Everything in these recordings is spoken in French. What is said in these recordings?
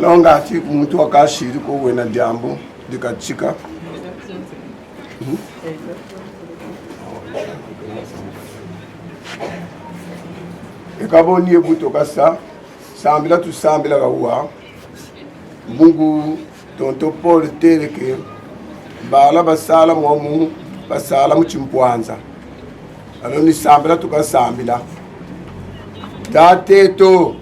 alonga ati mtu akashiri ko wena jambo dikachika ekaboni ebuto kasa sambila tu sambila gawa Mungu tonto Paul teleke bala basala momu basala mu chimpwanza aloni sambila tukasambila tateto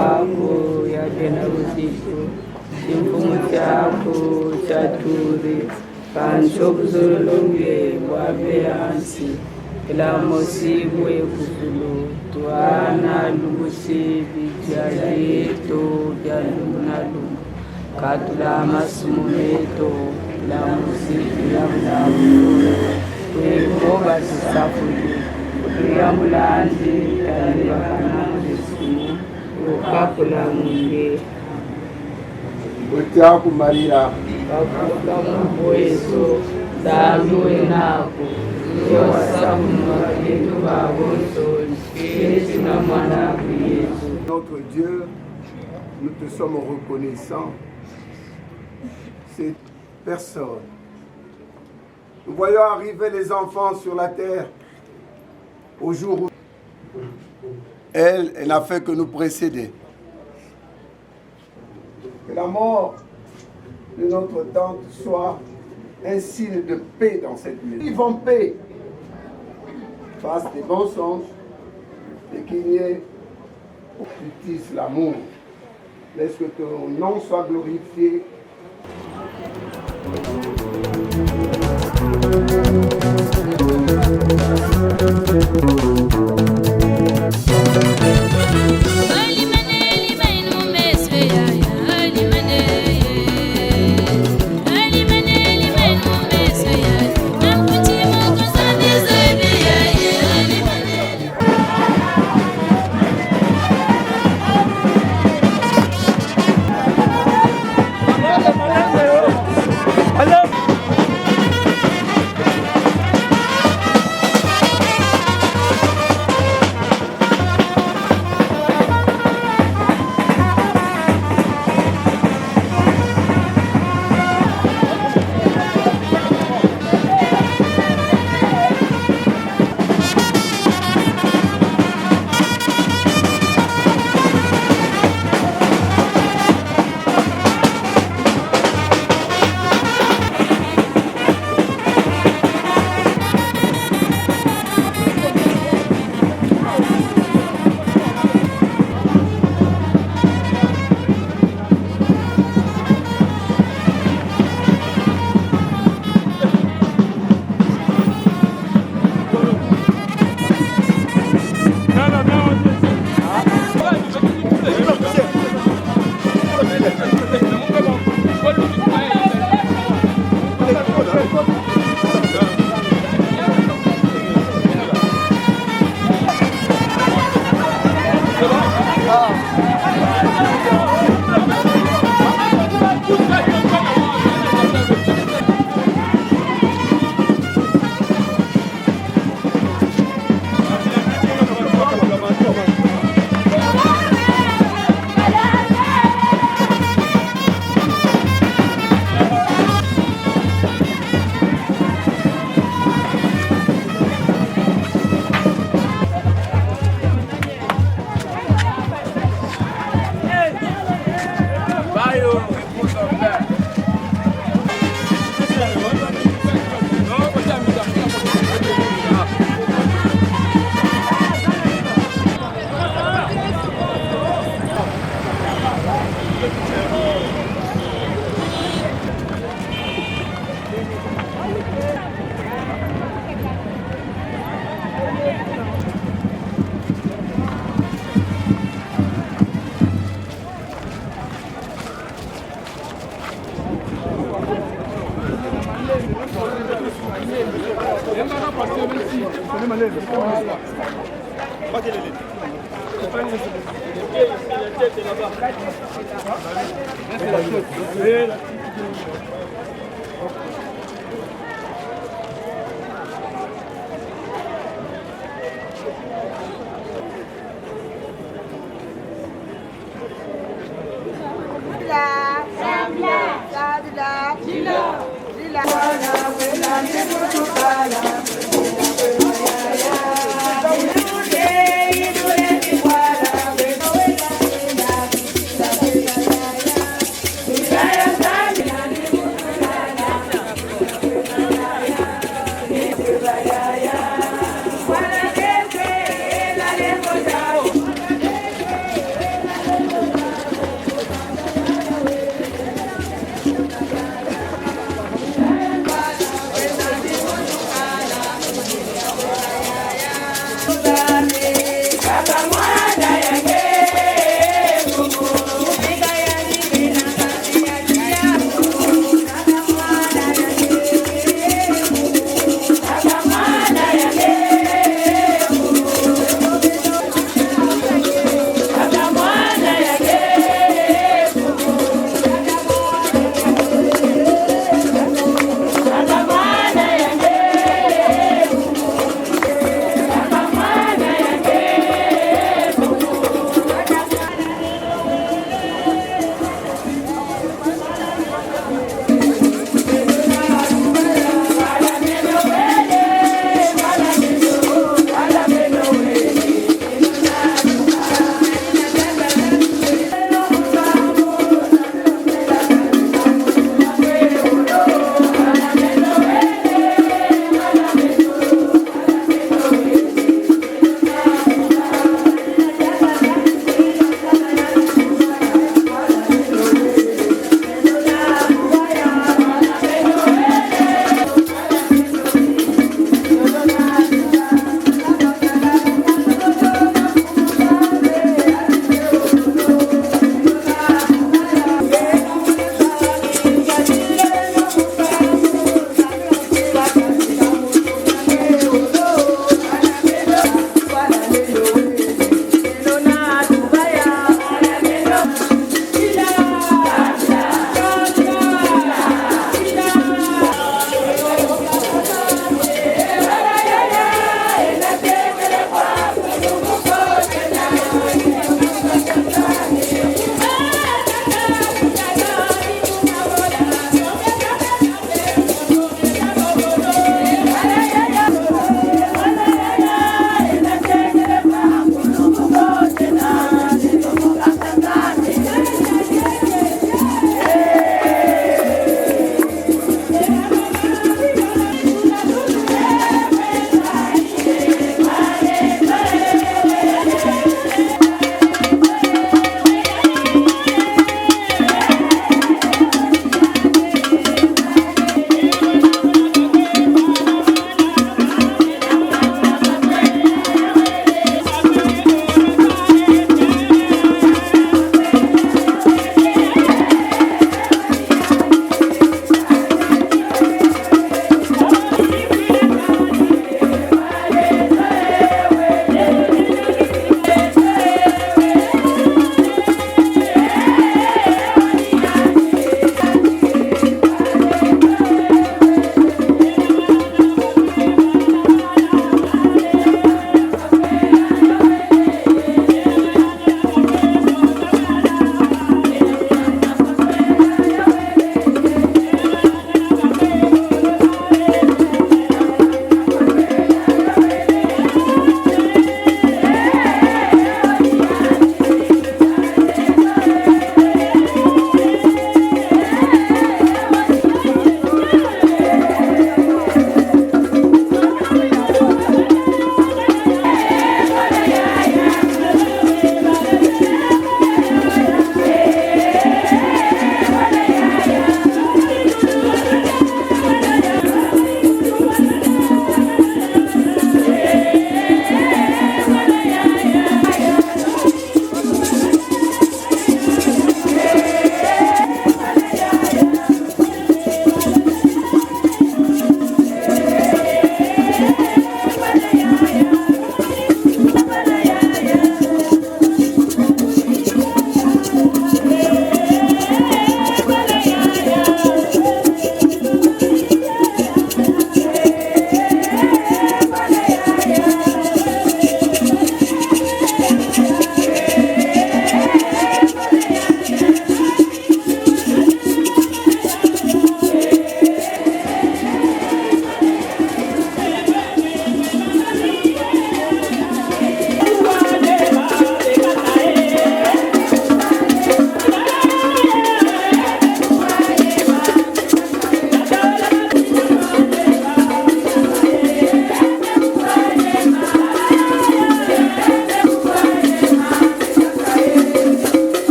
wako yake na usiku simfumu chako chaturi kancho kuzolonge wabeansi ila mosibwe kuzulu tuana lugusi bijayeto jalumnalu katula masumumeto la musibi ya mlamu kwekoba tisafuli kuyamulandi kalibakanamu ukakula munge Utaku Maria kakuka mweso dangwe nako yowasamunwa yetu babonso Yesu na mwana Yesu. Notre Dieu, nous te sommes reconnaissants. Cette personne. Nous voyons arriver les enfants sur la terre au jour où elle n'a fait que nous précéder. Que la mort de notre tante soit un signe de paix dans cette maison. Vive en paix, fasse des mensonges et qu'il y ait justice, l'amour. Laisse que ton nom soit glorifié.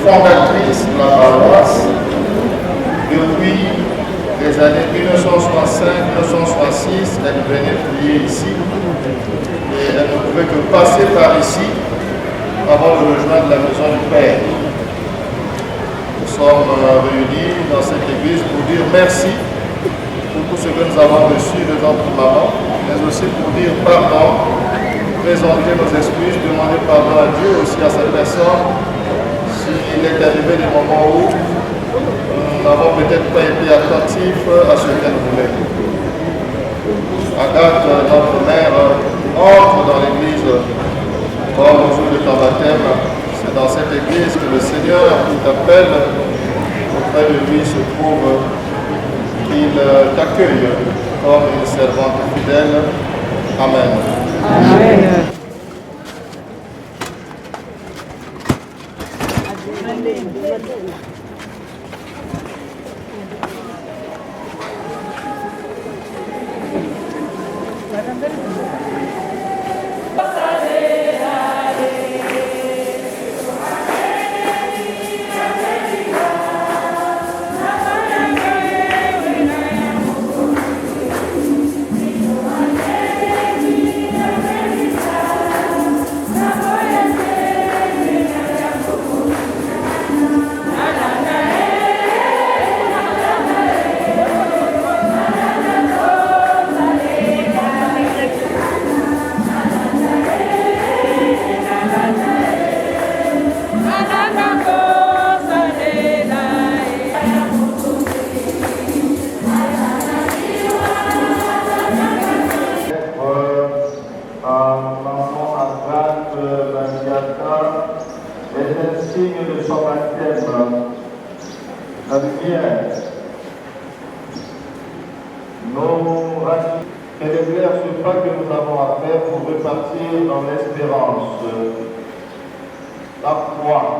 fondatrice de la paroisse. Depuis les années 1965-1966, elle venait prier ici et elle ne pouvait que passer par ici avant de rejoindre la maison du Père. Nous sommes réunis dans cette église pour dire merci pour tout ce que nous avons reçu de notre maman, mais aussi pour dire pardon, présenter nos excuses, demander pardon à Dieu, aussi à sa personne, s'il est arrivé des moments où nous n'avons peut-être pas été attentifs à ce qu'elle voulait. Agathe, notre mère, entre dans l'église comme au jour de ton baptême. C'est dans cette église que le Seigneur t'appelle, auprès de lui se trouve qu'il t'accueille comme une servante fidèle. Amen. Amen. La lumière, quel éclair ce pas que nous avons à faire pour repartir dans l'espérance. La croix,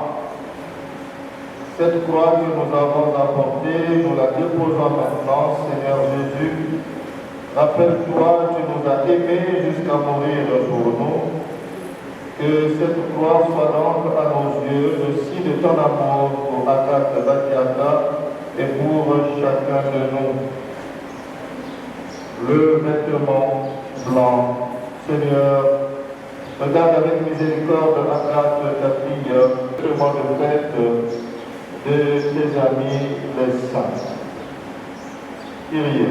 cette croix que nous avons apportée, nous la déposons maintenant, Seigneur Jésus. Rappelle-toi, tu nous as aimés jusqu'à mourir pour nous. Que cette croix soit donc à nos yeux le signe de ton amour pour Agathe Batiata et pour chacun de nous. Le vêtement blanc, Seigneur, regarde avec miséricorde Agathe, ta fille, le vêtement de fête de tes amis les saints. Kyrie.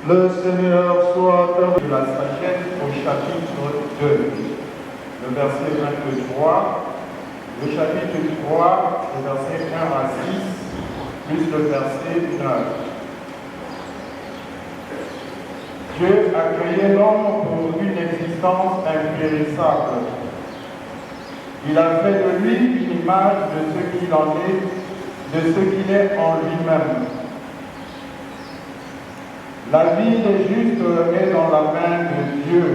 Le Seigneur soit de la sagesse au chapitre 2, le verset 23, le chapitre 3, le verset 1 à 6, plus le verset 9. Dieu a créé l'homme pour une existence impérissable. Il a fait de lui une image de ce qu'il en est, de ce qu'il est en lui-même. La vie des justes est dans la main de Dieu.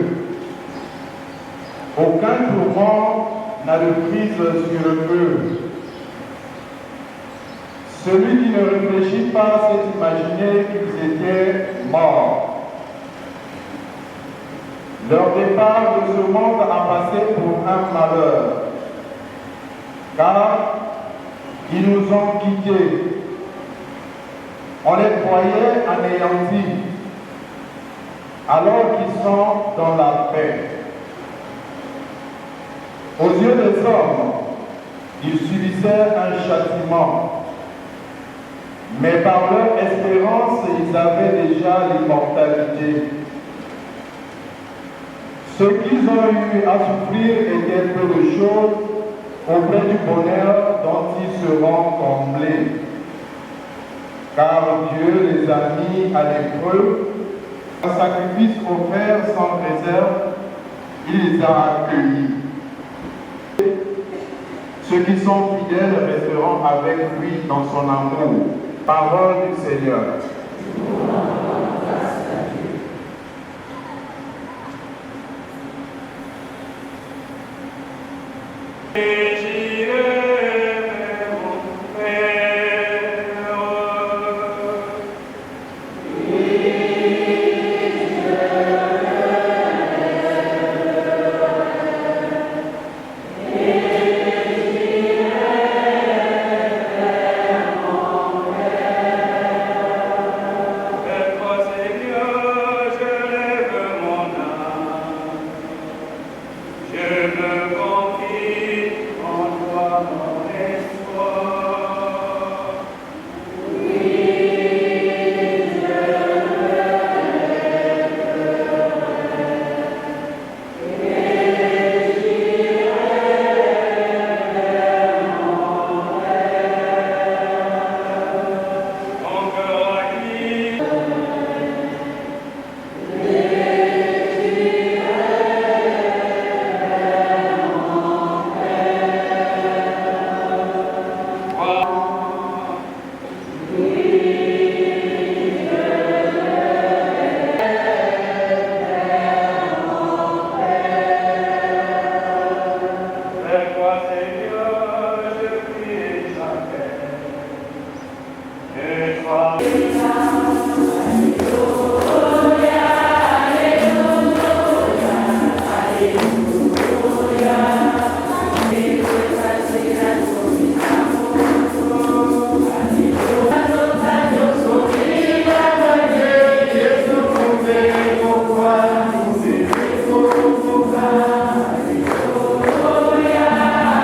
Aucun tourment n'a de prise sur eux. Celui qui ne réfléchit pas s'est imaginé qu'ils étaient morts. Leur départ de ce monde a passé pour un malheur, car ils nous ont quittés. On les croyait anéantis, alors qu'ils sont dans la paix. Aux yeux des hommes, subissaient un châtiment. Mais par leur espérance, ils avaient déjà l'immortalité. Ce qu'ils ont eu à souffrir était peu de choses auprès du bonheur dont ils seront comblés. Car Dieu les a mis à l'épreuve, un sacrifice offert sans réserve, il les a accueillis. Ceux qui sont fidèles resteront avec lui dans son amour. Parole du Seigneur.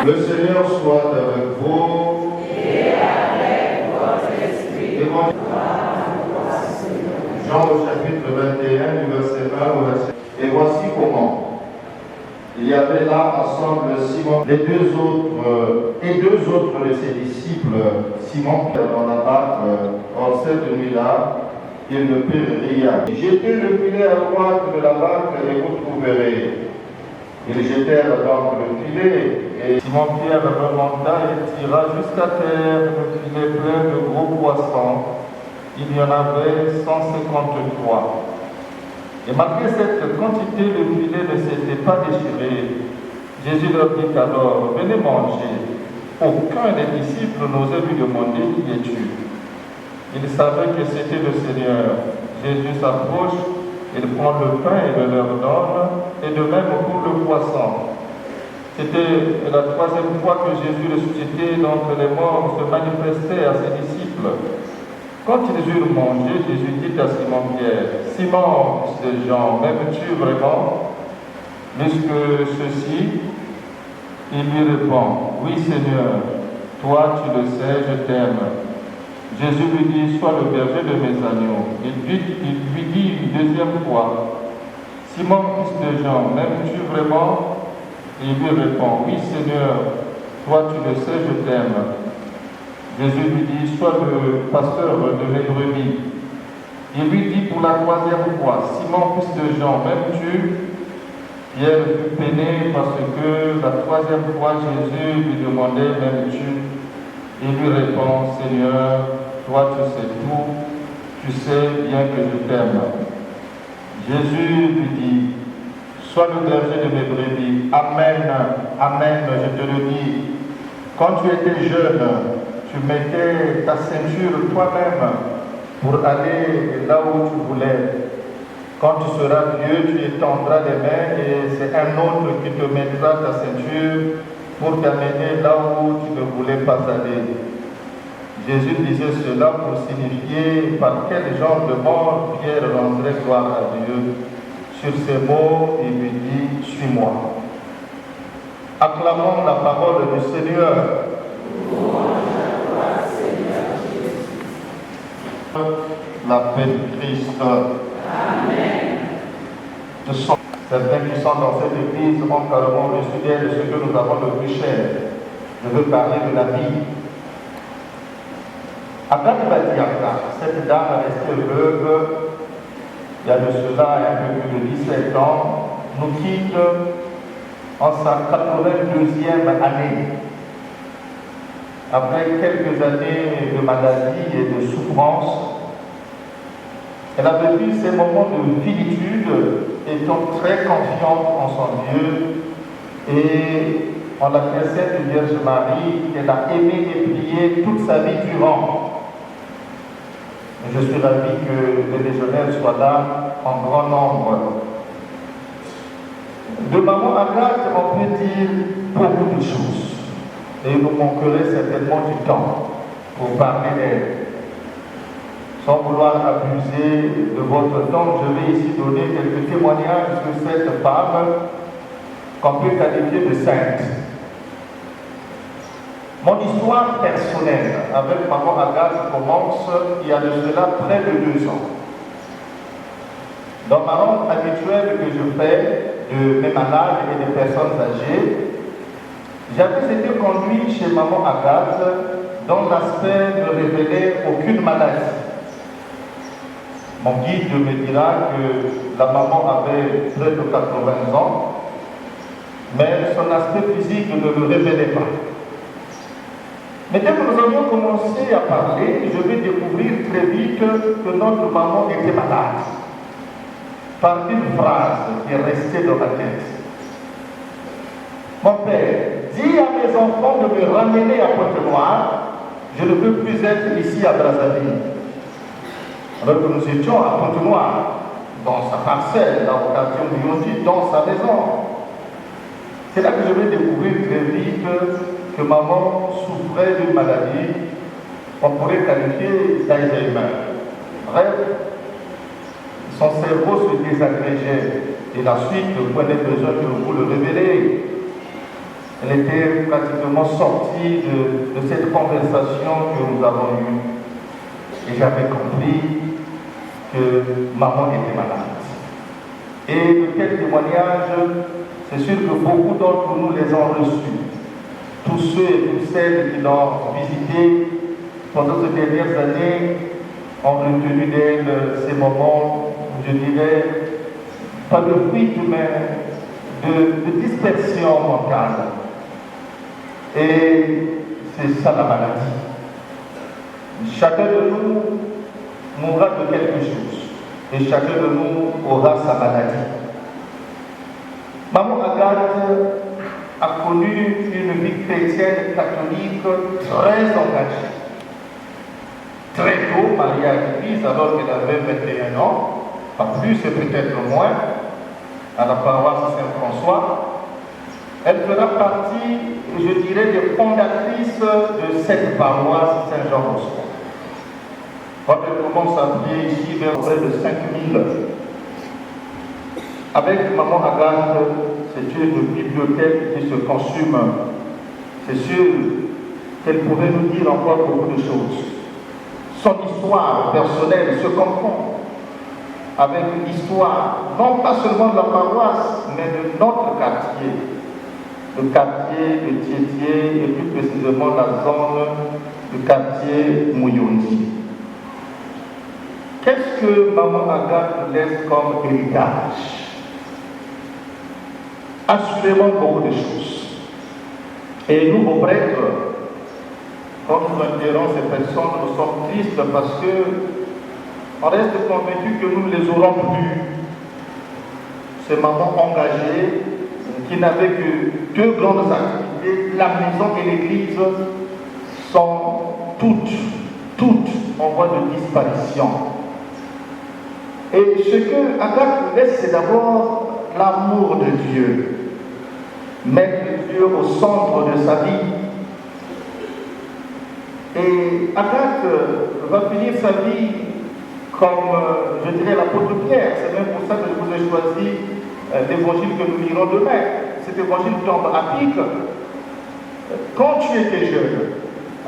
Le Seigneur soit avec vous. Et avec votre esprit. Jean au chapitre 21 du verset 1 au verset. Et voici comment. Il y avait là ensemble Simon, et deux autres de ses disciples, Simon qui est dans la barque, en cette nuit-là, il ne put rien. Jetez le filet à droite de la barque et vous trouverez. Ils jetèrent donc le filet, et Simon-Pierre remonta et tira jusqu'à terre le filet plein de gros poissons. Il y en avait 153. Et malgré cette quantité, le filet ne s'était pas déchiré. Jésus leur dit alors, venez manger. Aucun des disciples n'osait lui demander, qui es-tu? Il savait que c'était le Seigneur. Jésus s'approche, il prend le pain et le leur donne, et de même pour le poisson. C'était la troisième fois que Jésus, ressuscité d'entre les morts, se manifestait à ses disciples. Quand ils eurent mangé, Jésus dit à Simon-Pierre, « Simon, fils de Jean, m'aimes-tu vraiment plus que ceci ?» Il lui répond, « Oui, Seigneur, toi tu le sais, je t'aime. » Jésus lui dit, « Sois le berger de mes agneaux. » Il lui dit une deuxième fois, « Simon, fils de Jean, m'aimes-tu vraiment ?» Il lui répond, « Oui, Seigneur, toi tu le sais, je t'aime. » Jésus lui dit, « Sois le pasteur de mes brebis. » Il lui dit pour la troisième fois, « Simon, fils de Jean, m'aimes-tu » Pierre fut peiné parce que la troisième fois Jésus lui demandait, « M'aimes-tu » Il lui répond, « Seigneur, toi tu sais tout, tu sais bien que je t'aime. » Jésus lui dit, « Sois le berger de mes brebis. Amen, amen, je te le dis. Quand tu étais jeune, tu mettais ta ceinture toi-même pour aller là où tu voulais. Quand tu seras vieux, tu étendras les mains et c'est un autre qui te mettra ta ceinture pour t'amener là où tu ne voulais pas aller. » Jésus disait cela pour signifier par quel genre de mort Pierre rendrait gloire à Dieu. Sur ces mots, il lui dit, « Suis-moi. » Acclamons la parole du Seigneur. La paix du Christ. Amen. Certains qui sont dans cette église ont carrément reçu d'elle ce que nous avons le plus cher. Je veux parler de la vie. Agathe Badiaka, cette dame restée veuve, il y a de cela un peu plus de 17 ans, nous quitte en sa 82e année. Après quelques années de maladie et de souffrance, elle a vécu ces moments de finitude, étant très confiante en son Dieu, et en la précède de Vierge Marie, qu'elle a aimé et prié toute sa vie durant. Je suis ravi que les légionnaires soient là en grand nombre. De maman Agathe, on peut dire beaucoup de choses. Et vous manquerez certainement du temps pour parler d'elle. Sans vouloir abuser de votre temps, je vais ici donner quelques témoignages sur cette femme qu'on peut qualifier de sainte. Mon histoire personnelle avec maman Agathe commence il y a de cela près de 2 ans. Dans ma ronde habituelle que je fais de mes malades et des personnes âgées, j'avais été conduit chez maman Agathe dont l'aspect ne révélait aucune maladie. Mon guide me dira que la maman avait près de 80 ans, mais son aspect physique ne le révélait pas. Mais dès que nous avions commencé à parler, je vais découvrir très vite que notre maman était malade. Par une phrase qui est restée dans ma tête. Mon père, dis à mes enfants de me ramener à Pointe-Noire, je ne veux plus être ici à Brazzaville. Alors que nous étions à Pointe-Noire, dans sa parcelle, dans le quartier où nous dit, dans sa maison. C'est là que je vais découvrir très vite que maman souffrait d'une maladie qu'on pourrait qualifier d'Alzheimer. Bref, son cerveau se désagrégeait et la suite prenait besoin que vous le révélez. Elle était pratiquement sortie de cette conversation que nous avons eue. Et j'avais compris que maman était malade. Et de quel témoignage, c'est sûr que beaucoup d'entre nous les ont reçus. Tous ceux et toutes celles qui l'ont visité pendant ces dernières années ont retenu d'elle ces moments, je dirais, pas de fuite, mais de dispersion mentale. Et c'est ça la maladie. Chacun de nous mourra de quelque chose. Et chacun de nous aura sa maladie. Maman Agathe a connu une vie chrétienne catholique très engagée. Très tôt, mariée à l'église, alors qu'elle avait 21 ans, pas plus et peut-être moins, à la paroisse Saint-François. Elle fera partie, je dirais, des fondatrices de cette paroisse Saint-Jean-Bosco. Quand elle commence à prier ici vers près de 5000, avec maman Agathe, c'est une bibliothèque qui se consume. C'est sûr qu'elle pourrait nous dire encore beaucoup de choses. Son histoire personnelle se confond avec l'histoire, non pas seulement de la paroisse, mais de notre quartier. Le quartier de Tietie et plus précisément la zone du quartier Mouyondi. Qu'est-ce que maman Agathe laisse comme héritage? Assurément beaucoup de choses. Et nous, aux prêtres, quand nous interrogeons ces personnes, nous sommes tristes parce que on reste convaincus que nous ne les aurons plus. Ces mamans engagées qui n'avaient que 2 grandes activités, la maison et l'église, sont toutes en voie de disparition. Et ce que Agathe laisse, c'est d'abord l'amour de Dieu. Mettre Dieu au centre de sa vie. Et Agathe va finir sa vie comme, je dirais, l'apôtre Pierre. C'est même pour ça que je vous ai choisi l'évangile que nous lirons demain. Cet évangile tombe à pic. Quand tu étais jeune,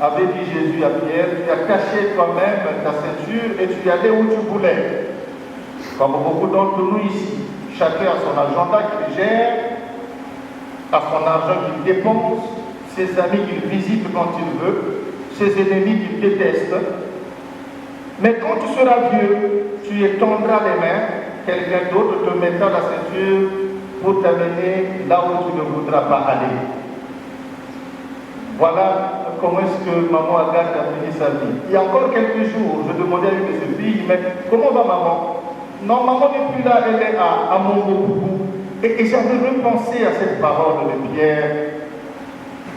avait dit Jésus à Pierre, tu as caché toi-même ta ceinture et tu y allais où tu voulais. Comme beaucoup d'entre nous ici, chacun a son agenda qu'il gère, a son argent qu'il dépense, ses amis qu'il visite quand il veut, ses ennemis qu'il déteste. Mais quand tu seras vieux, tu étendras les mains, quelqu'un d'autre te mettra la ceinture pour t'amener là où tu ne voudras pas aller. Voilà comment est-ce que maman Agathe a fini sa vie. Il y a encore quelques jours, je demandais à une de ses filles, mais comment va maman? Non, maman n'est plus là, elle est à Mongobougou. Et j'avais repensé à cette parole de Pierre,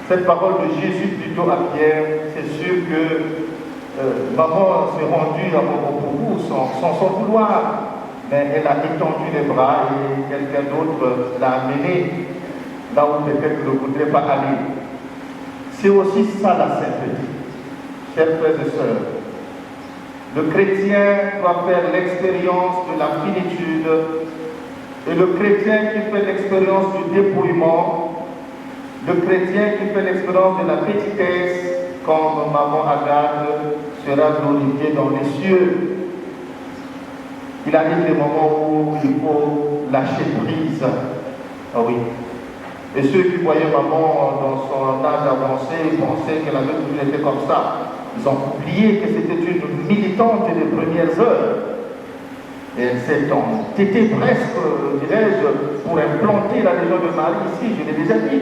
cette parole de Jésus plutôt à Pierre. C'est sûr que maman s'est rendue à Mongobougou sans son vouloir, mais elle a étendu les bras et quelqu'un d'autre l'a amené là où peut-être elle ne voudrait pas aller. C'est aussi ça la sainteté, chers frères et sœurs. Le chrétien doit faire l'expérience de la finitude et le chrétien qui fait l'expérience du dépouillement, le chrétien qui fait l'expérience de la petitesse, comme maman Agathe sera glorifiée dans les cieux. Il arrive des moments où il faut lâcher prise. Ah oui. Et ceux qui voyaient maman dans son âge avancé pensaient qu'elle avait toujours été comme ça. Ils ont oublié que c'était une militante des premières heures. Et elle s'est entêtée presque, dirais-je, pour implanter la Légion de Marie ici, je l'ai déjà dit.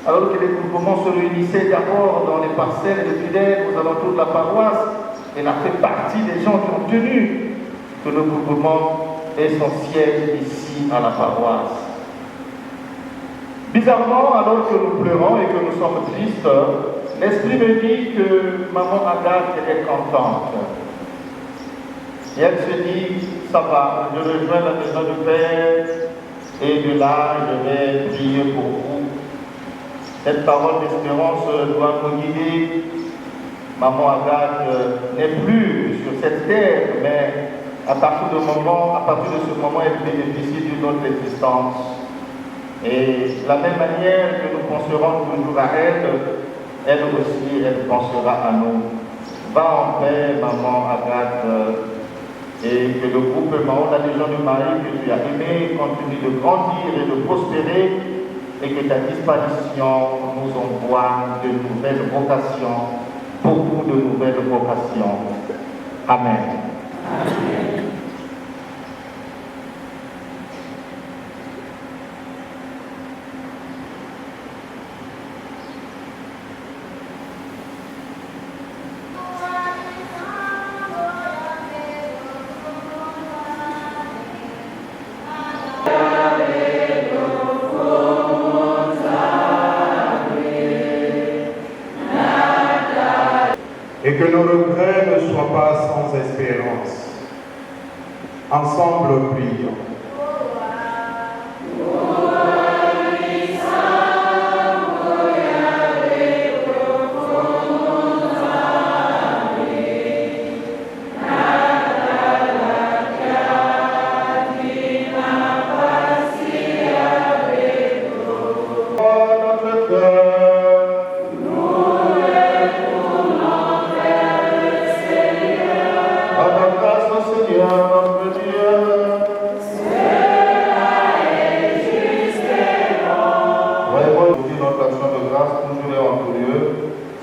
Alors que les groupements se réunissaient d'abord dans les parcelles de fidèles aux alentours de la paroisse, elle a fait partie des gens qui ont tenu que le groupement ait son siège ici à la paroisse. Bizarrement, alors que nous pleurons et que nous sommes tristes, l'Esprit me dit que maman Agathe est contente. Et elle se dit, ça va, je rejoins la maison du Père et de là, je vais prier pour vous. Cette parole d'espérance doit nous guider. Maman Agathe n'est plus sur cette terre, mais à partir de ce moment, elle bénéficie d'une autre existence. Et de la même manière que nous penserons toujours à elle, elle aussi, elle pensera à nous. Va en paix, maman Agathe, et que le groupement, la Légion de Marie que tu as aimé, continue de grandir et de prospérer, et que ta disparition nous envoie de nouvelles vocations, beaucoup de nouvelles vocations. Amen. Amen. Et que nos regrets ne soient pas sans espérance. Ensemble, prions.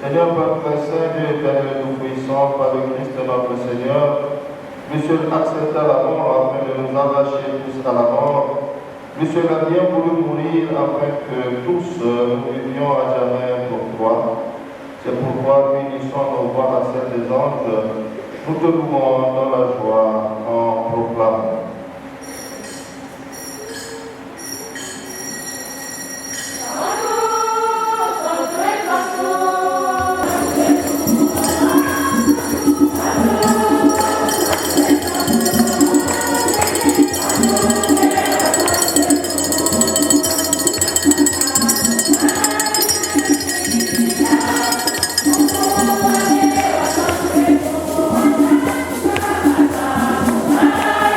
Seigneur, Père très saint, Dieu éternel et tout-puissant, par le Christ notre Seigneur, Monsieur accepta la mort afin de nous arracher tous à la mort. Monsieur l'a bien voulu mourir afin que tous nous vivions à jamais pour toi. C'est pourquoi, unissons nos voix à celles des anges, nous te louons dans la joie en proclamant.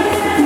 Yeah.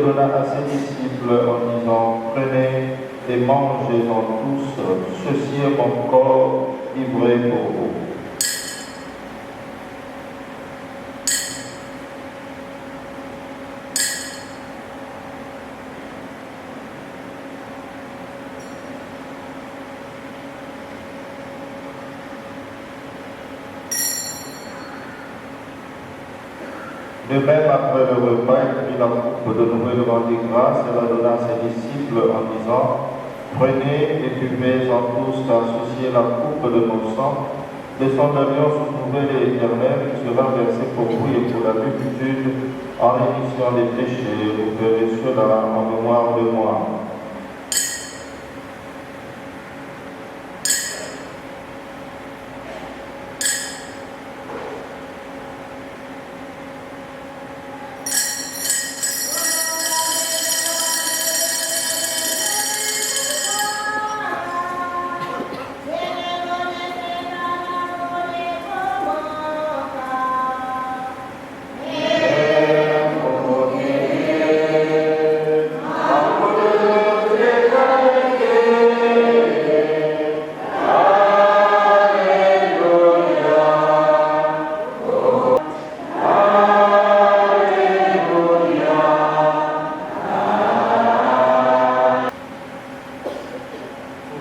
donna à ses disciples en disant, prenez et mangez-en tous, ceci est mon corps livré pour vous. De même, après le repas, il prit la coupe de nouveau de rendez grâce et la donna à ses disciples en disant, prenez et buvez-en tous, car ceci est la coupe de mon sang, de son alliance nouvelle et éternelle qui sera versée pour vous et pour la multitude en rémission des péchés. Vous ferez cela en mémoire de moi.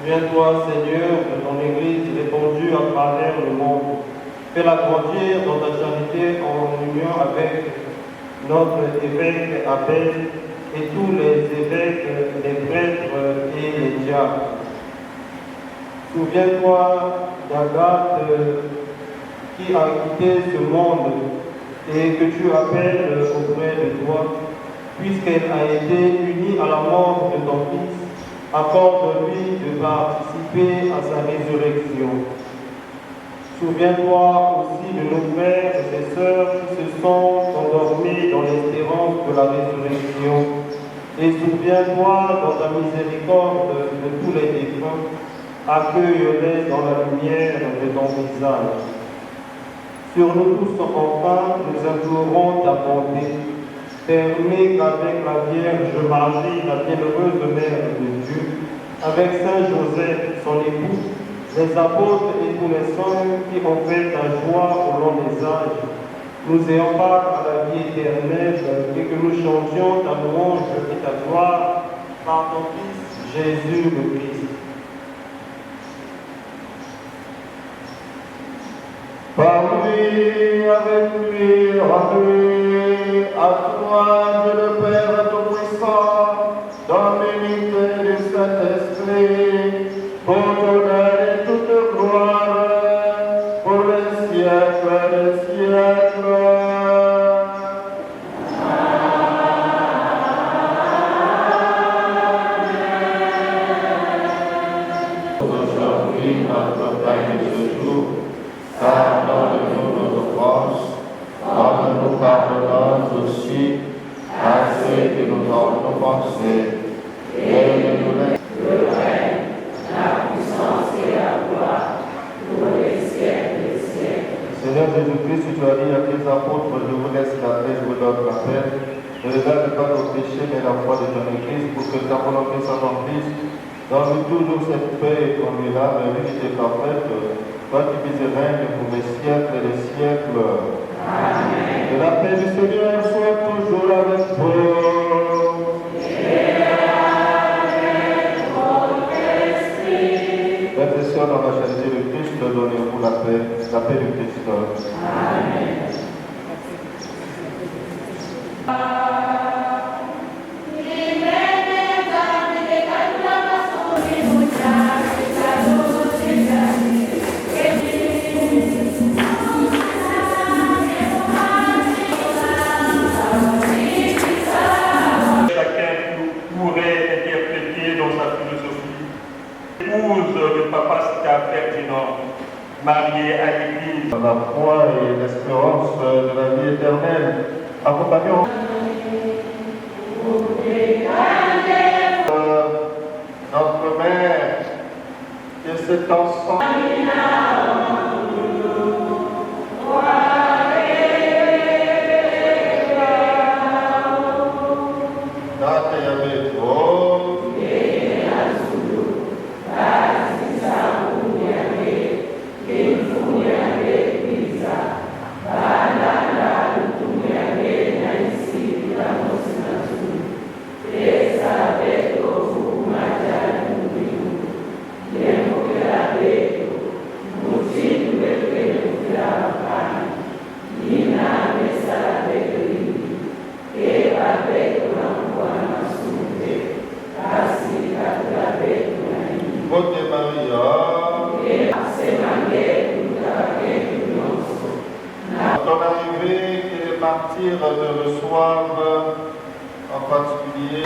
Souviens-toi, Seigneur, de ton Église répandue à travers le monde. Fais-la grandir dans ta charité en union avec notre évêque Abel et tous les évêques, les prêtres et les diacres. Souviens-toi d'Agathe qui a quitté ce monde et que tu appelles auprès de toi, puisqu'elle a été unie à la mort de ton Fils. Accorde-lui de participer à sa résurrection. Souviens-toi aussi de nos frères et sœurs qui se sont endormis dans l'espérance de la résurrection. Et souviens-toi dans ta miséricorde de tous les défunts. Accueille-les dans la lumière de ton visage. Sur nous tous enfin, nous implorons ta bonté. Permets qu'avec la Vierge Marie, la bienheureuse Mère de Dieu, avec Saint Joseph, son époux, les apôtres et tous les saints qui ont fait ta joie au long des âges, nous ayons part à la vie éternelle et que nous chantions ta louange et ta gloire par ton Fils Jésus le Christ. Par lui, avec lui, en lui, à toi, Dieu le Père Tout-Puissant, dans l'unité du Saint-Esprit, pour honneur et toute gloire, pour les siècles des siècles. Aujourd'hui, notre pain de ce jour, pardonne-nous nos offenses, comme nous pardonnons aussi à ceux qui nous ont offensés, et ne nous laisse Le règne, la puissance et la gloire pour les siècles des siècles. Seigneur Jésus-Christ, tu as dit à tes apôtres, je vous laisse la paix, je vous donne la paix. Ne regarde pas nos péchés, mais la foi de ton Église, pour que ta volonté s'accomplisse. Donne-nous toujours cette paix et conduis-la vers l'unité parfaite, toi qui vis et règnes pour les siècles et les siècles. Amen. Que la paix du Seigneur soit toujours avec vous. Et avec votre esprit. Frères et sœurs, dans la charité de Christ, donnez-vous la paix du Christ. Amen. Le papa Ferdinand, marié à l'Église. La foi et l'espérance de la vie éternelle. Accompagnons notre mère et cet enfant. Bote Maria, à ton arrivée, que les martyrs te reçoivent en particulier.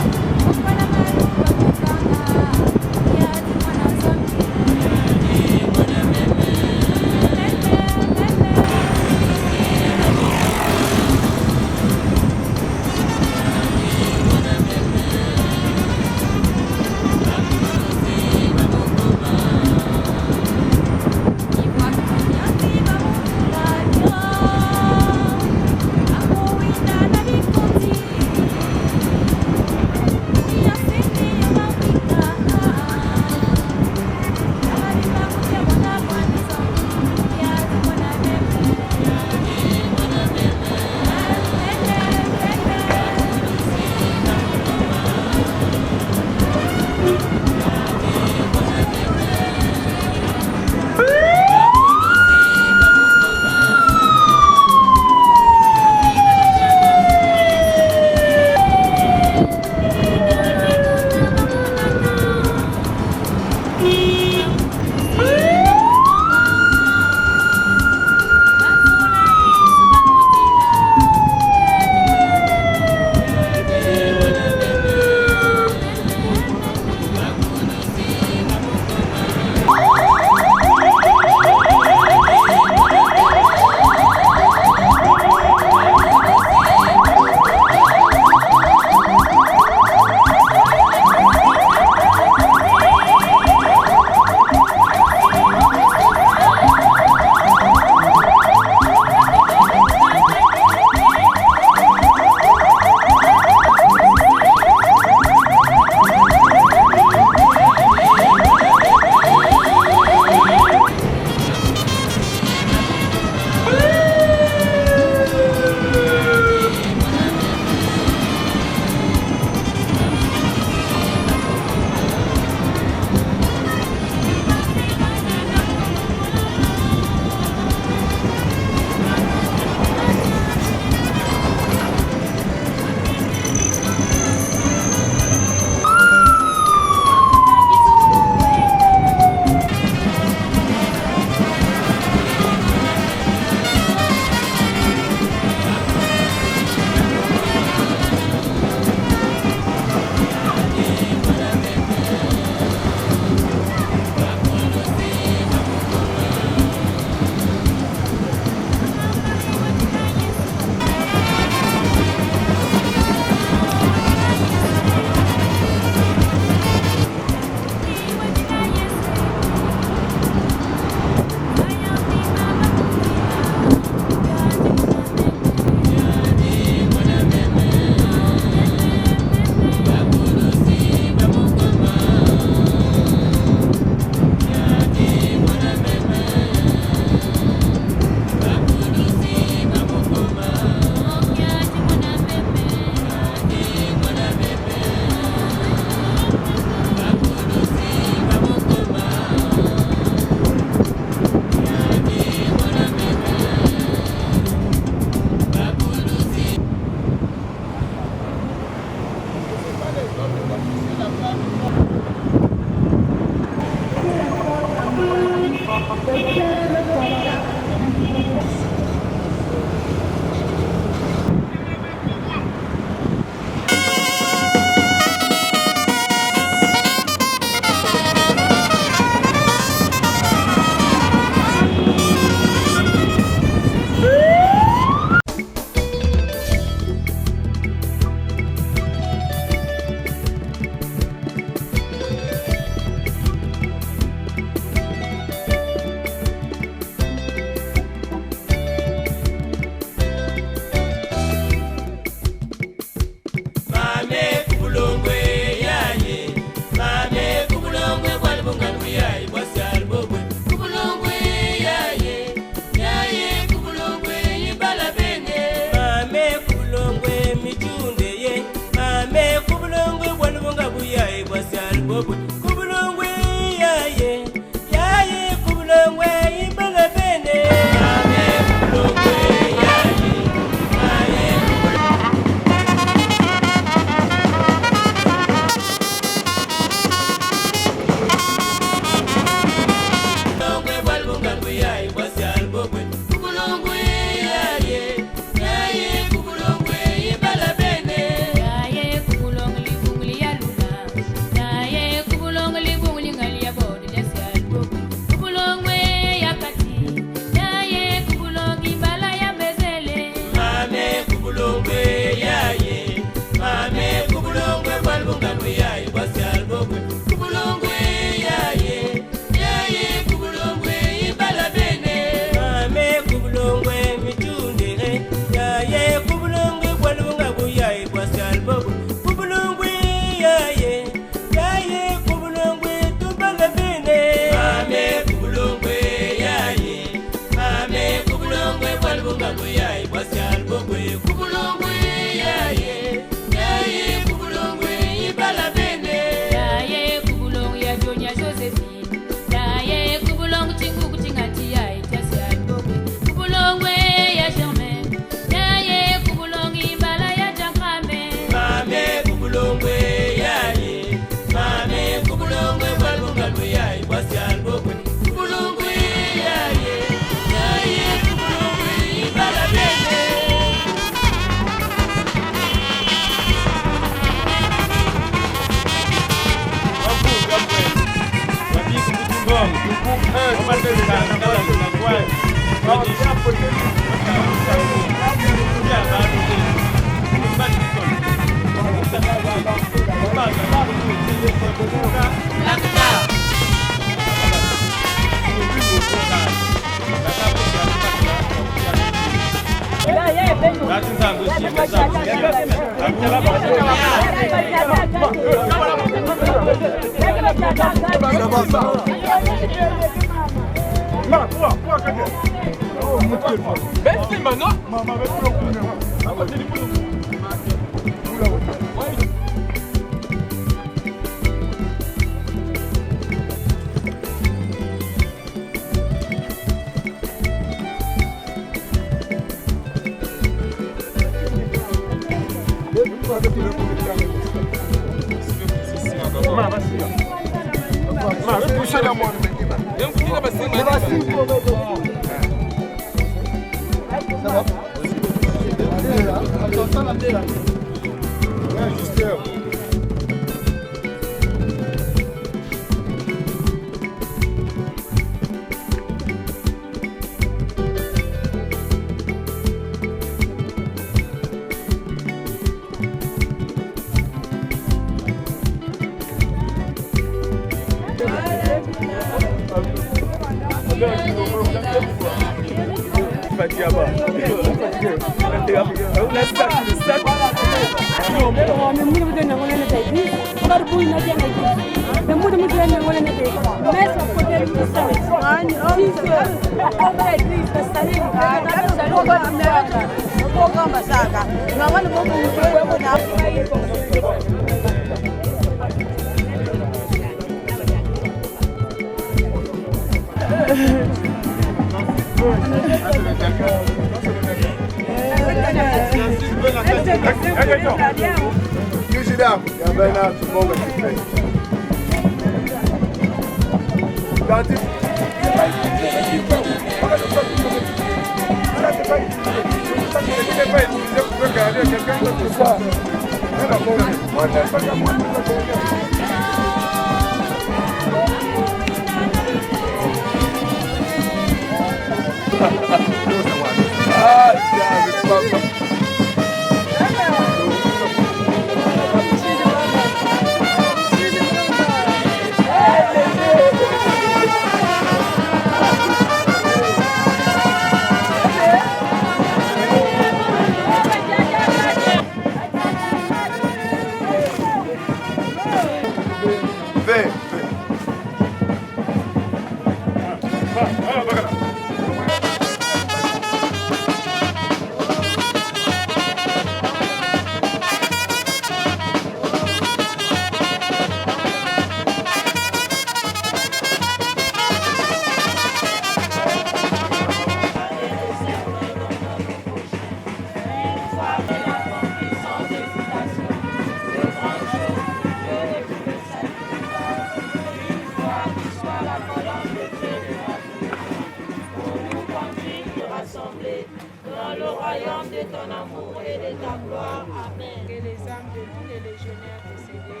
ton amour et de ta gloire. Amen. Que les âmes de tous les légionnaires décédés.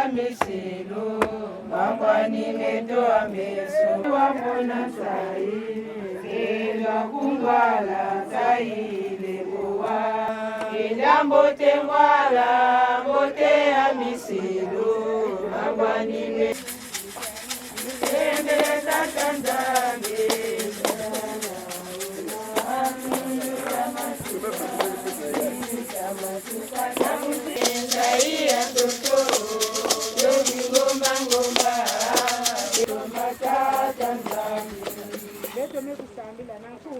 Ameselo, mangwani meto ameso, wamona sai, ela kungwala sai lekoa, ela mbote ngwala, mbote ameselo, mangwani meto, embele tatandame, Leto me kusambila nanku